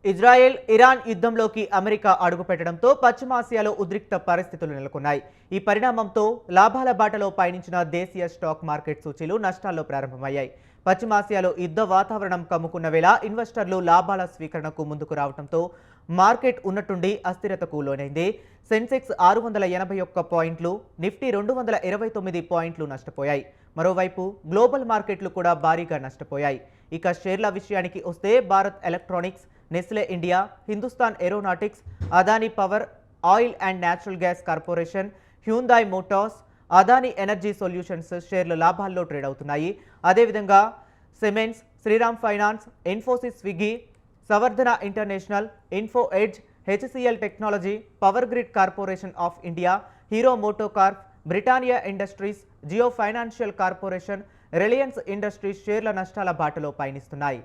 Israel Iran యుద్ధంలోకి America అడుగుపెట్టడంతో పశ్చిమాసియాలో ఉద్రిక్త పరిస్థితులు నెలకొన్నాయి. ఈ పరిణామంతో లాభాల బాటలో పయనించిన దేశీయ స్టాక్ మార్కెట్ సూచీలు నష్టాల్లో ప్రారంభమయ్యాయి. పశ్చిమాసియాలో యుద్ధ వాతావరణం కమ్ముకున్న వేళ ఇన్వెస్టర్లు లాభాల స్వీకరణకు ముందుకు రావడంతో మార్కెట్ ఉన్నట్టుండి అస్థిరతకు లోనైంది. సెన్సెక్స్ 681 పాయింట్లు, నిఫ్టీ 229 పాయింట్లు నష్టపోయాయి. మరోవైపు గ్లోబల్ మార్కెట్లు కూడా భారీగా నష్టపోయాయి. ఇక షేర్ల విషయానికి వస్తే Bharat electronics, Nestle India, Hindustan aeronautics, Adani power, oil and natural gas corporation, Hyundai motors, Adani energy solutions షేర్లు లాభాల్లో ట్రేడ్ అవుతున్నాయి. అదేవిధంగా cements, Shriram finance, Infosys, Swiggy, Samvardhana international, info edge, HCL technology, power grid corporation of India, hero motocorp, Britannia industries, Jio financial corporation, Reliance industries షేర్ల నష్టాల బాటలో పయనిస్తున్నాయి.